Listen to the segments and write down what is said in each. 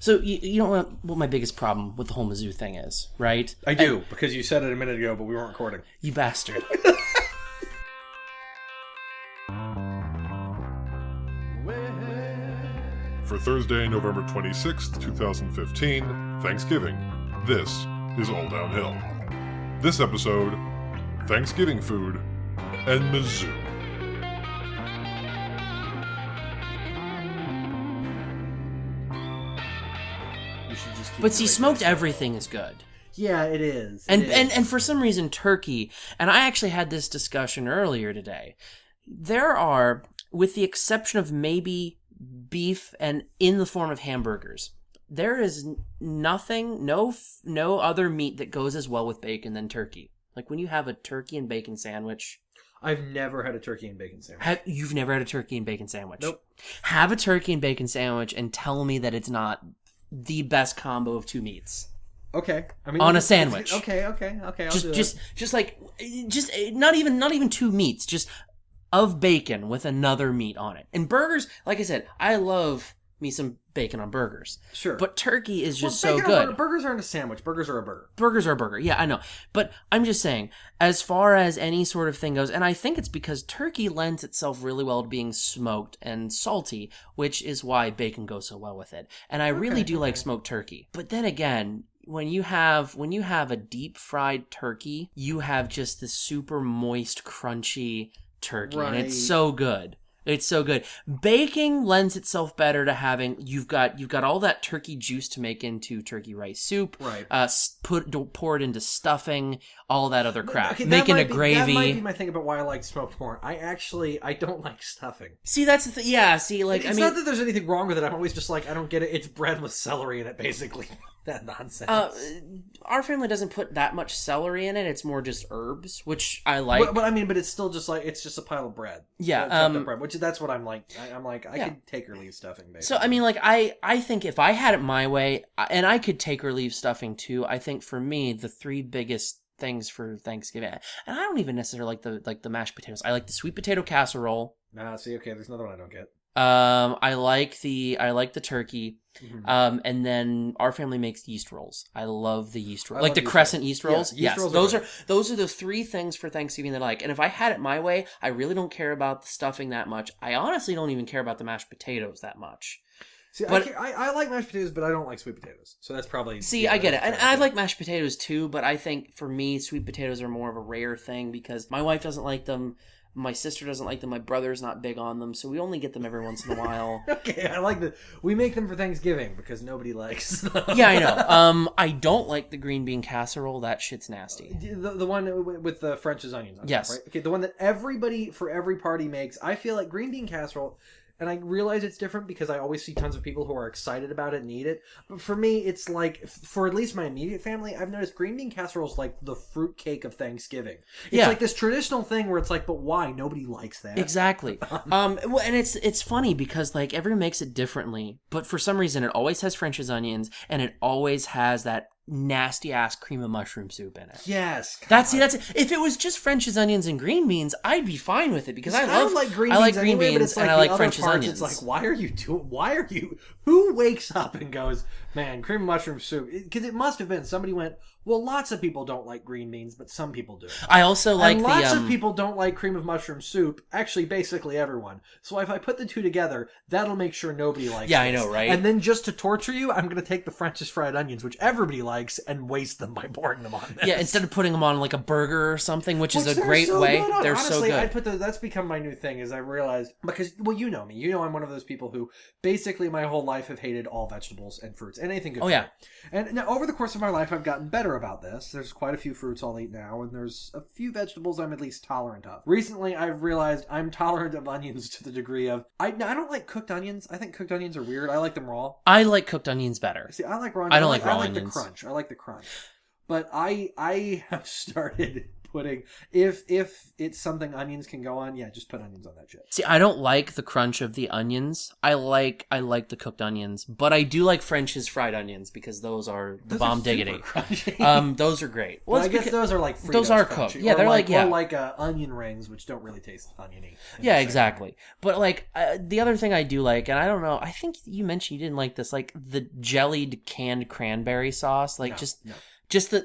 So you know what my biggest problem with the whole Mizzou thing is, right? I do, because you said it a minute ago, but we weren't recording. You bastard. For Thursday, November 26th, 2015, Thanksgiving, this is All Downhill. This episode, Thanksgiving food and Mizzou. But see, smoked everything is good. Yeah, it is. And for some reason, turkey, and I actually had this discussion earlier today, there are, with the exception of maybe beef and in the form of hamburgers, there is nothing, no other meat that goes as well with bacon than turkey. Like when you have a turkey and bacon sandwich. I've never had a turkey and bacon sandwich. You've never had a turkey and bacon sandwich? Nope. Have a turkey and bacon sandwich and tell me that it's not the best combo of two meats. Okay. I mean, on a sandwich. Okay. I'll Just not even two meats, just of bacon with another meat on it. And burgers, like I said, I love me some bacon on burgers. Sure. But turkey is just so good. Burgers aren't a sandwich. Burgers are a burger. Burgers are a burger. Yeah, I know. But I'm just saying, as far as any sort of thing goes, and I think it's because turkey lends itself really well to being smoked and salty, which is why bacon goes so well with it. And I really do like smoked turkey. But then again, when you have a deep fried turkey, you have just this super moist, crunchy turkey, right. And it's so good. It's so good. Baking lends itself better to having you've got all that turkey juice to make into turkey rice soup. Right. Pour it into stuffing, all that other crap. Okay, Making a gravy. That might be my thing about why I like smoked more. I don't like stuffing. See, that's the thing. Yeah. See, like it's not that there's anything wrong with it. I'm always just like, I don't get it. It's bread with celery in it, basically. That nonsense. Our family doesn't put that much celery in it. It's more just herbs, which I like. But it's still just like, it's just a pile of bread. Yeah. Bread, which that's what I'm like. I could take or leave stuffing, basically. So, I mean, like, I think if I had it my way, and I could take or leave stuffing too, I think for me, the three biggest things for Thanksgiving, and I don't even necessarily like the mashed potatoes. I like the sweet potato casserole. See, okay, there's another one I don't get. I like the turkey. Mm-hmm. And then our family makes yeast rolls. I love the yeast rolls. Like the yeast crescent rolls. yeast rolls. Yeah, yes. Those are the three things for Thanksgiving that I like. And if I had it my way, I really don't care about the stuffing that much. I honestly don't even care about the mashed potatoes that much. See, but I like mashed potatoes, but I don't like sweet potatoes. So that's probably... See, I get it. And I like mashed potatoes too, but I think for me, sweet potatoes are more of a rare thing because my wife doesn't like them. My sister doesn't like them. My brother's not big on them, so we only get them every once in a while. Okay, I like that. We make them for Thanksgiving because nobody likes them. Yeah, I know. I don't like the green bean casserole. That shit's nasty. The one with the French's onions on yes. top, right? Okay, the one that everybody for every party makes. I feel like green bean casserole... And I realize it's different because I always see tons of people who are excited about it and eat it. But for me, it's like, for at least my immediate family, I've noticed green bean casserole is like the fruitcake of Thanksgiving. It's like this traditional thing where it's like, but why? Nobody likes that. Exactly. Well, and it's funny because like everyone makes it differently, but for some reason it always has French's onions and it always has that nasty ass cream of mushroom soup in it. Yes. That's if it was just French's onions and green beans, I'd be fine with it because I like green beans and I like French's onions. It's like, who wakes up and goes, man, cream of mushroom soup? Because it must have been somebody went, well, lots of people don't like green beans, but some people do. I also like lots of people don't like cream of mushroom soup. Actually, basically everyone. So if I put the two together, that'll make sure nobody likes Yeah, this. I know, right? And then just to torture you, I'm going to take the French's fried onions, which everybody likes, and waste them by pouring them on this. Yeah, instead of putting them on like a burger or something, which is a great way. They're honestly, so good. That's become my new thing, is I realized, because, well, you know me. You know I'm one of those people who basically my whole life have hated all vegetables and fruits and anything good. Oh, yeah. And now, over the course of my life, I've gotten better about this. There's quite a few fruits I'll eat now, and there's a few vegetables I'm at least tolerant of. Recently, I've realized I'm tolerant of onions to the degree of... I don't like cooked onions. I think cooked onions are weird. I like them raw. I like cooked onions better. See, I like raw onions. I don't like raw I like onions. the crunch. I like the crunch. But I have started pudding. If it's something onions can go on, yeah, just put onions on that shit. See, I don't like the crunch of the onions. I like the cooked onions, but I do like French's fried onions because those are the bomb diggity. Those are great. Well, I guess those are like Fritos those are crunchy, cooked. Yeah, they're like more like onion rings, which don't really taste oniony. Yeah, exactly. But like the other thing I do like, and I don't know, I think you mentioned you didn't like this, like the jellied canned cranberry sauce, like just the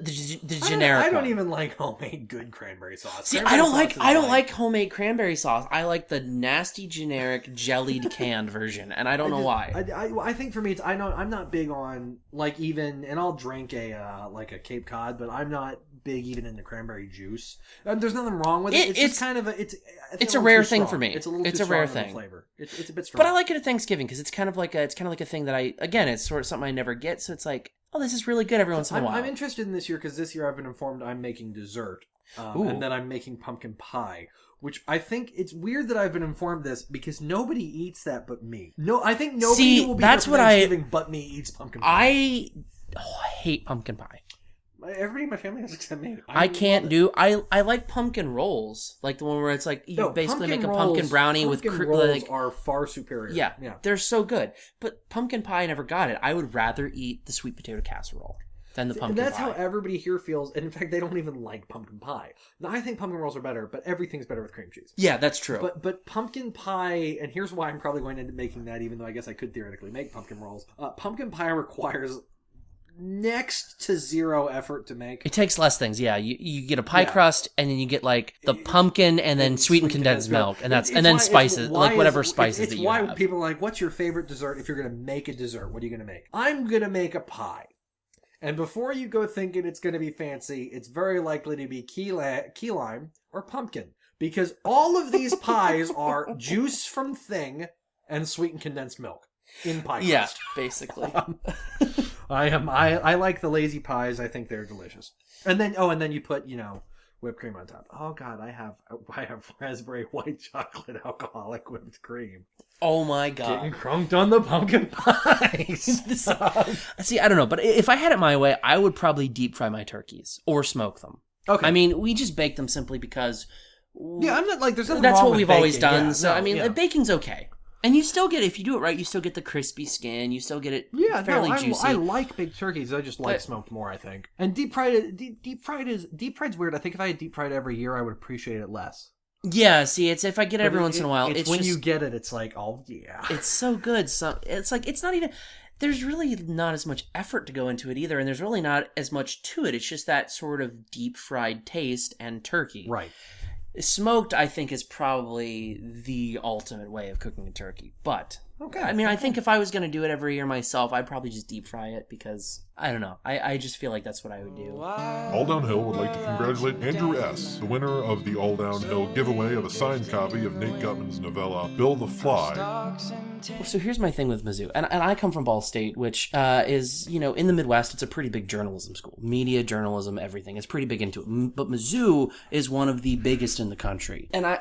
generic. I don't one. even like homemade good cranberry sauce. See, cranberry I don't like homemade cranberry sauce. I like the nasty generic jellied canned version, and I don't know why. I think for me, it's I'm not big on like even, and I'll drink a like a Cape Cod, but I'm not big even in the cranberry juice. There's nothing wrong with it. It's just kind of it's a rare thing for me. It's a little it's too a rare strong thing. Flavor. It's a bit strong. But I like it at Thanksgiving because it's kind of like a thing that it's sort of something I never get. So it's like, oh, this is really good every once in a while. I'm interested in this year because this year I've been informed I'm making dessert, and that I'm making pumpkin pie. Which I think it's weird that I've been informed this because nobody eats that but me. No, I think nobody will be that's for what Thanksgiving but me eats pumpkin pie. I hate pumpkin pie. Everybody in my family has except me. I can't do. I like pumpkin rolls, like the one where it's like you basically make a pumpkin brownie with rolls are far superior. Yeah, they're so good. But pumpkin pie, I never got it. I would rather eat the sweet potato casserole than the pumpkin pie. And that's how everybody here feels. And in fact, they don't even like pumpkin pie. Now, I think pumpkin rolls are better, but everything's better with cream cheese. Yeah, that's true. But pumpkin pie, and here's why I'm probably going to end up making that, even though I guess I could theoretically make pumpkin rolls. Pumpkin pie requires next to zero effort to make. It takes less things, yeah. You get a pie crust, and then you get like the pumpkin, and then sweetened condensed milk, and then spices, like whatever spices that you have. It's why people are like, "What's your favorite dessert?" If you're going to make a dessert, what are you going to make? I'm going to make a pie. And before you go thinking it's going to be fancy, it's very likely to be key lime or pumpkin, because all of these pies are juice from thing and sweetened condensed milk in pie crust. Yeah, basically. I like the lazy pies. I think they're delicious. And then you put, whipped cream on top. Oh God, I have raspberry white chocolate alcoholic whipped cream. Oh my God. Getting crunked on the pumpkin pies. See, I don't know, but if I had it my way, I would probably deep fry my turkeys or smoke them. Okay. I mean, we just bake them simply because I'm not like there's nothing that's wrong what with we've baking. always done. Yeah, so I mean, baking's okay. And you still get, if you do it right, you still get the crispy skin. You still get it fairly juicy. I like baked turkeys. I just like smoked more, I think. And deep fried's weird. I think if I had deep fried every year, I would appreciate it less. Yeah, see, it's if I get it every once in a while. It's when you get it, it's like, oh yeah. It's so good. So it's like, it's not even, there's really not as much effort to go into it either. And there's really not as much to it. It's just that sort of deep fried taste and turkey. Right. Smoked, I think, is probably the ultimate way of cooking a turkey. But, I mean, I think if I was going to do it every year myself, I'd probably just deep fry it because, I don't know, I just feel like that's what I would do. All Downhill would like to congratulate Andrew S., the winner of the All Downhill giveaway of a signed copy of Nate Gutman's novella, Bill the Fly. So here's my thing with Mizzou. And I come from Ball State, which is, in the Midwest, it's a pretty big journalism school. Media, journalism, everything. It's pretty big into it. But Mizzou is one of the biggest in the country. And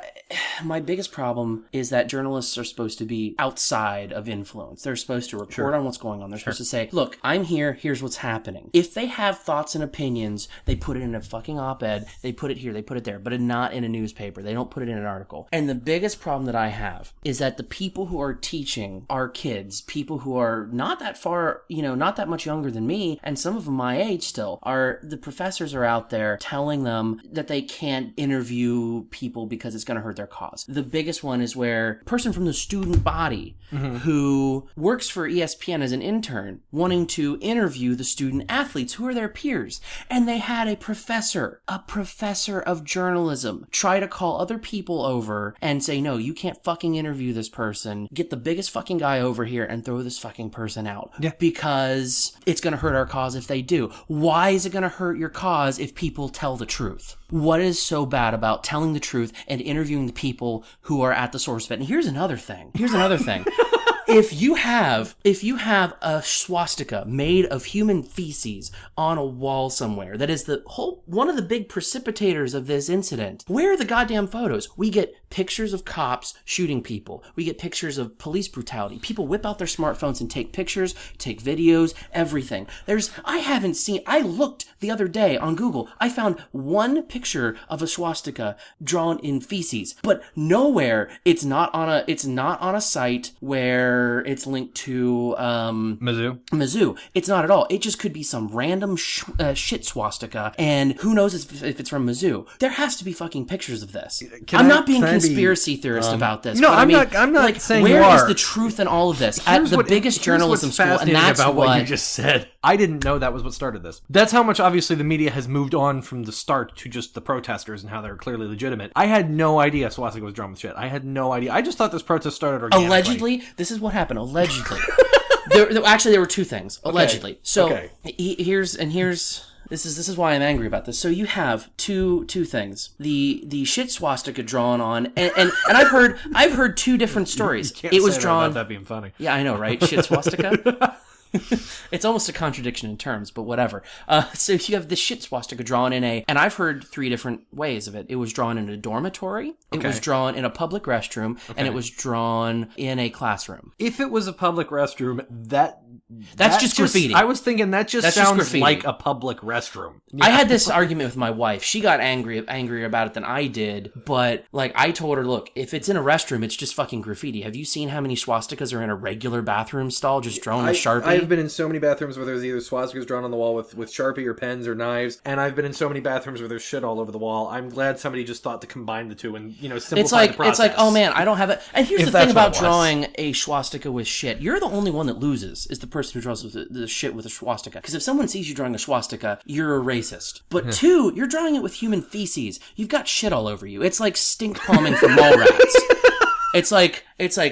my biggest problem is that journalists are supposed to be outside of influence. They're supposed to report on what's going on. They're supposed to say, look, I'm here, here's what's happening. If they have thoughts and opinions, they put it in a fucking op-ed. They put it here, they put it there, but not in a newspaper. They don't put it in an article. And the biggest problem that I have is that the people who are teaching our kids, people who are not that far, not that much younger than me, and some of them my age still, the professors are out there telling them that they can't interview people because it's going to hurt their cause. The biggest one is where a person from the student body who works for ESPN as an intern wanting to interview the student athletes who are their peers. And they had a professor of journalism, try to call other people over and say, no, you can't fucking interview this person. Get the biggest fucking guy over here and throw this fucking person out. Yeah. Because it's going to hurt our cause if they do. Why is it going to hurt your cause if people tell the truth? What is so bad about telling the truth and interviewing the people who are at the source of it? And here's another thing. If you have a swastika made of human feces on a wall somewhere, that is one of the big precipitators of this incident, where are the goddamn photos? We get pictures of cops shooting people. We get pictures of police brutality. People whip out their smartphones and take pictures, take videos, everything. I looked the other day on Google. I found one picture of a swastika drawn in feces, but nowhere it's not on a site where it's linked to Mizzou. It's not at all. It just could be some random shit swastika, and who knows if it's from Mizzou. There has to be fucking pictures of this. I'm not being conspiracy theorist about this. No, but I'm not like, saying where you are. is the truth in all of this? At the biggest journalism school, and that's about what you just said. I didn't know that was what started this. That's how much, obviously, the media has moved on from the start to just the protesters and how they're clearly legitimate. I had no idea swastika was drawn with shit. I had no idea. I just thought this protest started organically. Allegedly, this is what happened. Allegedly. There were two things. Allegedly. Okay. So here's this is why I'm angry about this. So you have two things. The shit swastika drawn on, and I've heard two different stories. You can't it was say drawn. That without that being funny. Yeah, I know, right? Shit swastika. It's almost a contradiction in terms, but whatever. So you have the shit swastika drawn and I've heard three different ways of it. It was drawn in a dormitory, it was drawn in a public restroom, and it was drawn in a classroom. If it was a public restroom, that's just graffiti. I was thinking that sounds like a public restroom. Yeah. I had this argument with my wife. She got angrier about it than I did, but like I told her, look, if it's in a restroom, it's just fucking graffiti. Have you seen how many swastikas are in a regular bathroom stall just drawn with Sharpie? I've been in so many bathrooms where there's either swastikas drawn on the wall with Sharpie or pens or knives, and I've been in so many bathrooms where there's shit all over the wall. I'm glad somebody just thought to combine the two and, simplify the process. It's like, oh man, I don't have it. And here's the thing about drawing a swastika with shit. You're the only one that loses, is the person who draws the shit with a swastika. Because if someone sees you drawing a swastika, you're a racist. But two, you're drawing it with human feces. You've got shit all over you. It's like stink palming for mall rats. It's like,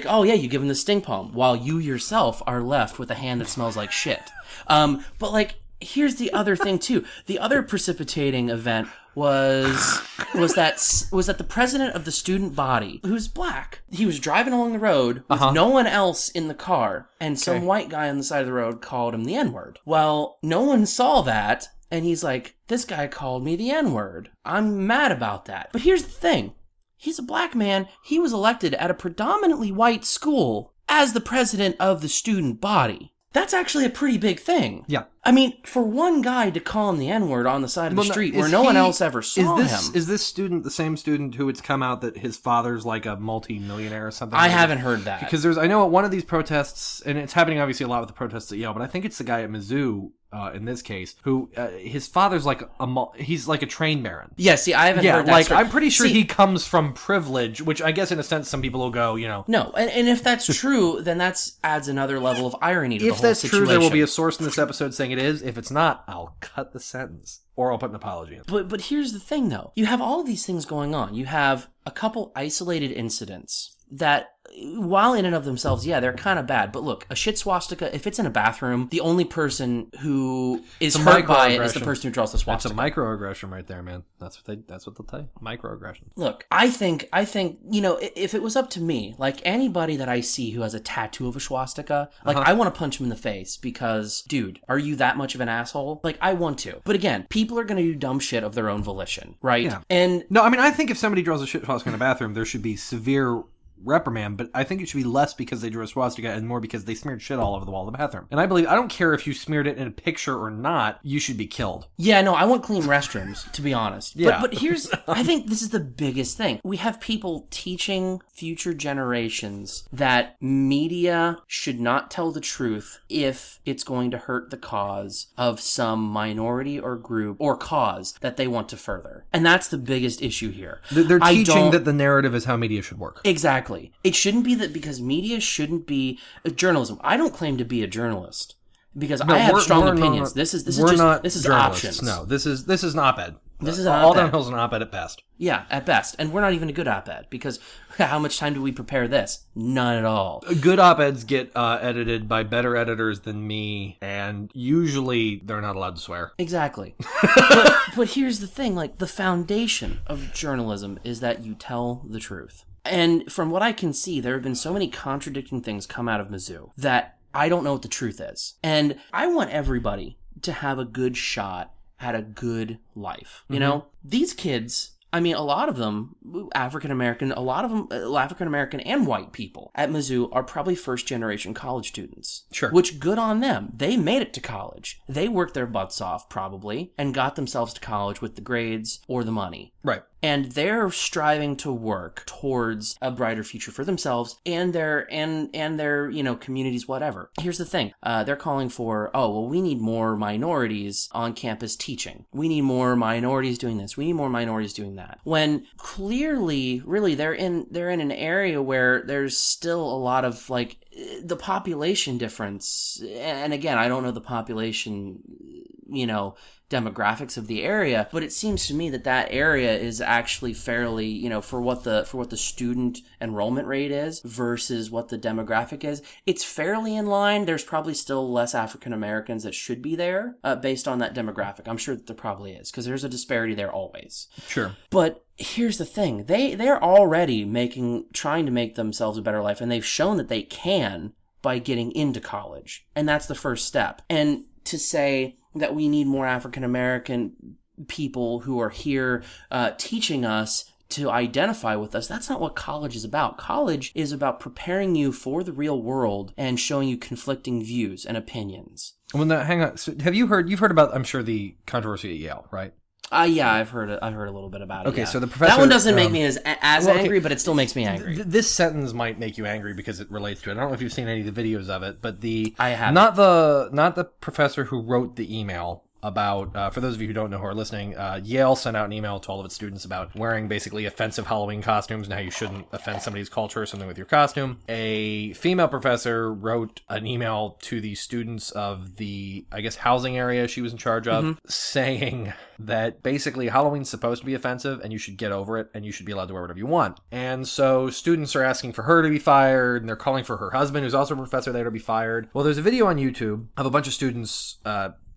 oh yeah, you give them the stink palm, while you yourself are left with a hand that smells like shit. But like, here's the other thing too. The other precipitating event was that the president of the student body, who's black, he was driving along the road with no one else in the car, and some white guy on the side of the road called him the N-word. Well, no one saw that, and he's like, this guy called me the N-word. I'm mad about that. But here's the thing. He's a black man. He was elected at a predominantly white school as the president of the student body. That's actually a pretty big thing. Yeah. I mean, for one guy to call him the N-word on the side of the street where no one else ever saw him. Is this student the same student who it's come out that his father's like a multi-millionaire or something? I haven't heard that. Because I know at one of these protests, and it's happening obviously a lot with the protests at Yale, but I think it's the guy at Mizzou, in this case, who his father's like he's like a train baron. Yeah, see, I haven't heard that story. I'm pretty sure he comes from privilege, which I guess in a sense some people will go, No, and if that's true, then that adds another level of irony to the whole situation. If that's true, there will be a source in this episode saying it is. If it's not, I'll cut the sentence. Or I'll put an apology in. But here's the thing, though. You have all of these things going on. You have a couple isolated incidents that, while in and of themselves, yeah, they're kind of bad. But look, a shit swastika, if it's in a bathroom, the only person who is hurt by it is the person who draws the swastika. That's a microaggression right there, man. That's what they'll tell you. Microaggression. Look, I think, if it was up to me, like anybody that I see who has a tattoo of a swastika, like I want to punch him in the face because, dude, are you that much of an asshole? Like, I want to. But again, people are going to do dumb shit of their own volition, right? Yeah. And no, I mean, I think if somebody draws a shit swastika in a bathroom, there should be severe reprimand, but I think it should be less because they drew a swastika and more because they smeared shit all over the wall of the bathroom. And I don't care if you smeared it in a picture or not, you should be killed. Yeah, no, I want clean restrooms, to be honest. Yeah. But here's, I think this is the biggest thing. We have people teaching future generations that media should not tell the truth if it's going to hurt the cause of some minority or group or cause that they want to further. And that's the biggest issue here. They're teaching that the narrative is how media should work. Exactly. It shouldn't be that, because media shouldn't be journalism. I don't claim to be a journalist because I have strong opinions. This is options. No, this is an op-ed. This is an all downhill's an op-ed at best. Yeah, at best. And we're not even a good op-ed because how much time do we prepare this? None at all. Good op-eds get edited by better editors than me, and usually they're not allowed to swear. Exactly. but here's the thing, like the foundation of journalism is that you tell the truth. And from what I can see, there have been so many contradicting things come out of Mizzou that I don't know what the truth is. And I want everybody to have a good shot at a good life. You know, these kids, I mean, a lot of them, African American and white people at Mizzou are probably first-generation college students. Sure. Which, good on them. They made it to college. They worked their butts off, probably, and got themselves to college with the grades or the money. Right. And they're striving to work towards a brighter future for themselves and their communities, whatever. Here's the thing. They're calling for, we need more minorities on campus teaching. We need more minorities doing this. We need more minorities doing that. When clearly, really, they're in an area where there's still a lot of, like, the population difference. And again, I don't know the population, demographics of the area, but it seems to me that area is actually fairly, for what the student enrollment rate is versus what the demographic is, it's fairly in line. There's probably still less African Americans that should be there based on that demographic. I'm sure that there probably is, because there's a disparity there always. Sure. But here's the thing. They're already trying to make themselves a better life, and they've shown that they can by getting into college. And that's the first step. And to say that we need more African American people who are here teaching us to identify with us, that's not what college is about. College is about preparing you for the real world and showing you conflicting views and opinions. Hang on. So you've heard about, I'm sure, the controversy at Yale, right? Yeah, I've heard a little bit about it. Okay, yeah. so the professor... That one doesn't make me as angry, but it still makes me angry. This sentence might make you angry because it relates to it. I don't know if you've seen any of the videos of it, but I haven't. Not the professor who wrote the email about, for those of you who don't know who are listening, Yale sent out an email to all of its students about wearing basically offensive Halloween costumes and how you shouldn't offend somebody's culture or something with your costume. A female professor wrote an email to the students of the, I guess, housing area she was in charge of, saying that basically Halloween's supposed to be offensive and you should get over it and you should be allowed to wear whatever you want. And so students are asking for her to be fired, and they're calling for her husband, who's also a professor there, to be fired. Well, there's a video on YouTube of a bunch of students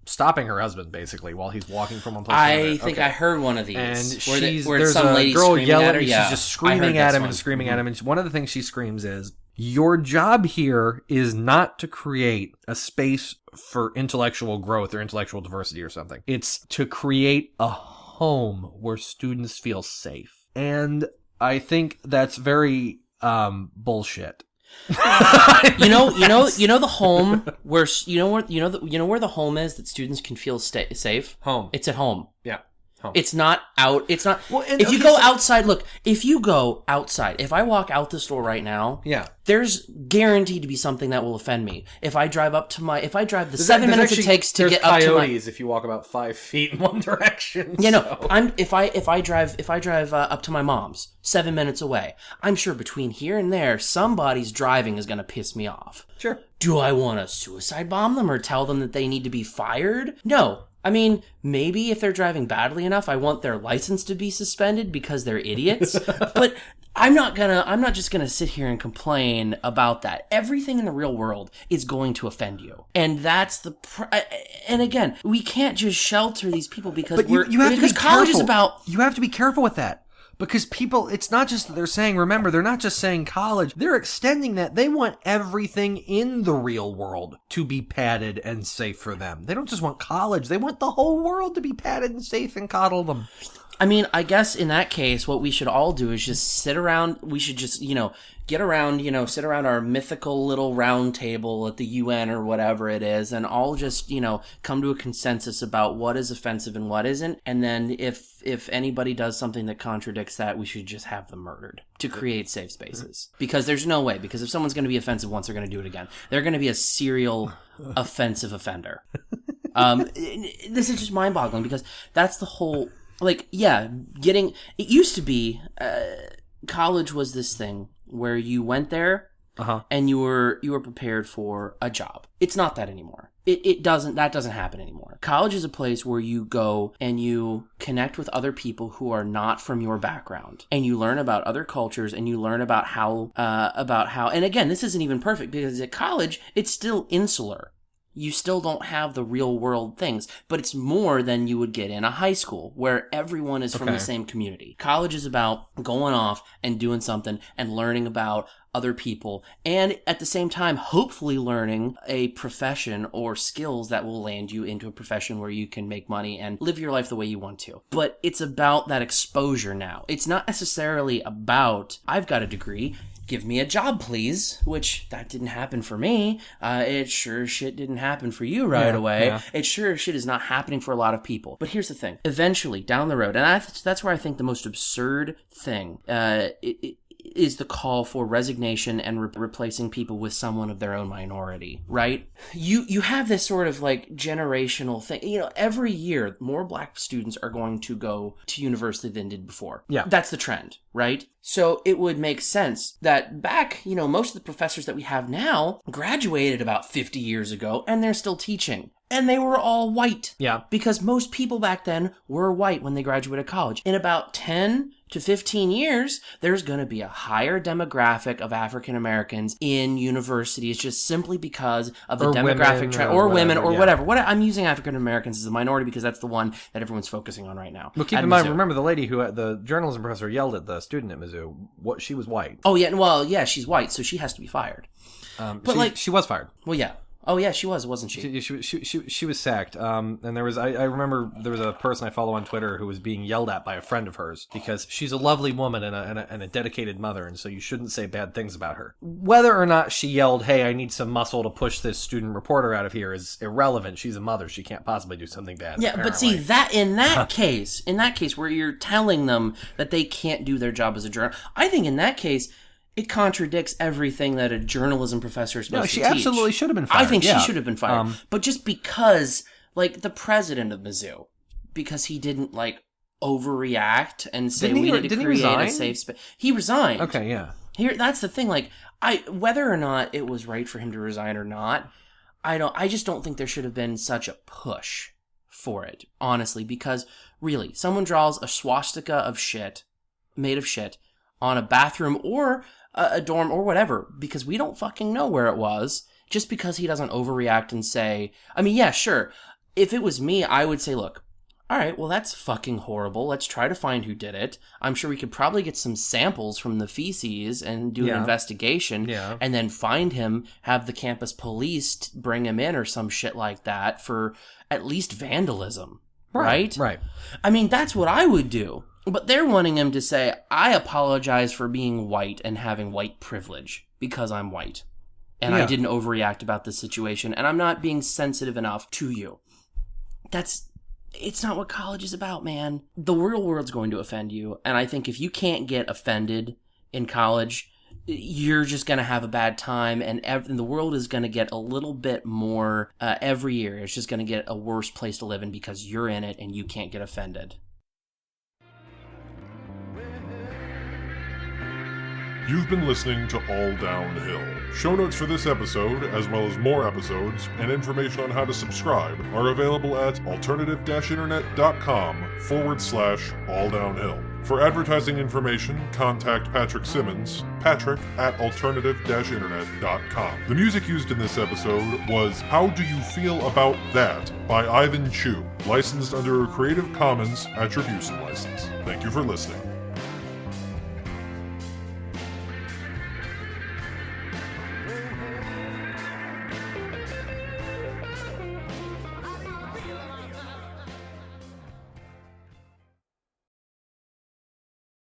stopping her husband, basically, while he's walking from one place to another. I think I heard one of these. And where there's some a lady girl yelling, at her. Yeah, she's just screaming at him and screaming at him. And one of the things she screams is, your job here is not to create a space for intellectual growth or intellectual diversity or something. It's to create a home where students feel safe. And I think that's very bullshit. the home where where the home is that students can feel safe. Home. It's at home. Yeah. Home. It's not out. It's not. Well, if you go outside, look. If you go outside, if I walk out the store right now, there's guaranteed to be something that will offend me. If I drive the 7 minutes it takes to get up to my. If you walk about 5 feet in one direction. If I drive up to my mom's 7 minutes away, I'm sure between here and there, somebody's driving is going to piss me off. Sure. Do I want to suicide bomb them or tell them that they need to be fired? No. I mean, maybe if they're driving badly enough, I want their license to be suspended because they're idiots. But I'm not just gonna sit here and complain about that. Everything in the real world is going to offend you. And that's and again, we can't just shelter these people because you have to be college is about. You have to be careful with that. Because people, it's not just that they're saying, remember, they're not just saying college. They're extending that. They want everything in the real world to be padded and safe for them. They don't just want college. They want the whole world to be padded and safe and coddle them. I mean, I guess in that case, what we should all do is just sit around. We should just, get around, sit around our mythical little round table at the UN or whatever it is, and all just, come to a consensus about what is offensive and what isn't. And then if anybody does something that contradicts that, we should just have them murdered to create safe spaces. Because there's no way. Because if someone's going to be offensive once, they're going to do it again. They're going to be a serial offensive offender. This is just mind-boggling because that's the whole. It used to be, college was this thing where you went there and you were prepared for a job. It's not that anymore. That doesn't happen anymore. College is a place where you go and you connect with other people who are not from your background, and you learn about other cultures, and you learn about how, and again, this isn't even perfect because at college, it's still insular. you still don't have the real world things, but it's more than you would get in a high school where everyone is from the same community. College is about going off and doing something and learning about other people, and at the same time, hopefully learning a profession or skills that will land you into a profession where you can make money and live your life the way you want to. But it's about that exposure now. It's not necessarily about, I've got a degree, give me a job, please, which that didn't happen for me. It sure as shit didn't happen for you right away. Yeah. It sure as shit is not happening for a lot of people. But here's the thing. Eventually, down the road, and that's where I think the most absurd thing is the call for resignation and replacing people with someone of their own minority, right? You have this sort of like generational thing. You know, every year more black students are going to go to university than did before. Yeah. That's the trend, right? So it would make sense that back, you know, most of the professors that we have now graduated about 50 years ago and they're still teaching. And they were all white. Yeah. Because most people back then were white when they graduated college. In about 10 to 15 years, there's going to be a higher demographic of African Americans in universities just simply because of the demographic trend, or women, or whatever. I'm using African Americans as a minority because that's the one that everyone's focusing on right now. But keep in mind, remember the lady who, the journalism professor, yelled at the student at Mizzou. She was white. Oh, yeah. Well, yeah, she's white, so she has to be fired. But she was fired. Well, yeah. Oh yeah, she was, wasn't she? She was sacked. And there was I remember there was a person I follow on Twitter who was being yelled at by a friend of hers because she's a lovely woman and a dedicated mother, and so you shouldn't say bad things about her. Whether or not she yelled, "Hey, I need some muscle to push this student reporter out of here," is irrelevant. She's a mother; she can't possibly do something bad. Yeah, apparently. But see that in that case where you're telling them that they can't do their job as a journalist, I think in that case, it contradicts everything that a journalism professor is supposed to teach. No, she absolutely should have been fired. I think she should have been fired. But just because, like, the president of Mizzou, because he didn't, like, overreact and say we need to create a safe space. He resigned. Okay, yeah. That's the thing. Like, whether or not it was right for him to resign or not, I just don't think there should have been such a push for it, honestly, because really, someone draws a swastika of shit, made of shit, on a bathroom or a dorm or whatever, because we don't fucking know where it was, just because he doesn't overreact and say, I mean, yeah, sure. If it was me, I would say, look, all right, well, that's fucking horrible. Let's try to find who did it. I'm sure we could probably get some samples from the feces and do an investigation and then find him, have the campus police bring him in or some shit like that for at least vandalism, right? Right. I mean, that's what I would do. But they're wanting him to say, I apologize for being white and having white privilege because I'm white. And I didn't overreact about this situation, and I'm not being sensitive enough to you. It's not what college is about, man. The real world's going to offend you, and I think if you can't get offended in college, you're just going to have a bad time, and the world is going to get a little bit more every year. It's just going to get a worse place to live in because you're in it and you can't get offended. You've been listening to All Downhill. Show notes for this episode, as well as more episodes, and information on how to subscribe are available at alternative-internet.com/alldownhill. For advertising information, contact Patrick Simmons, patrick@alternative-internet.com. The music used in this episode was How Do You Feel About That by Ivan Chu, licensed under a Creative Commons Attribution License. Thank you for listening.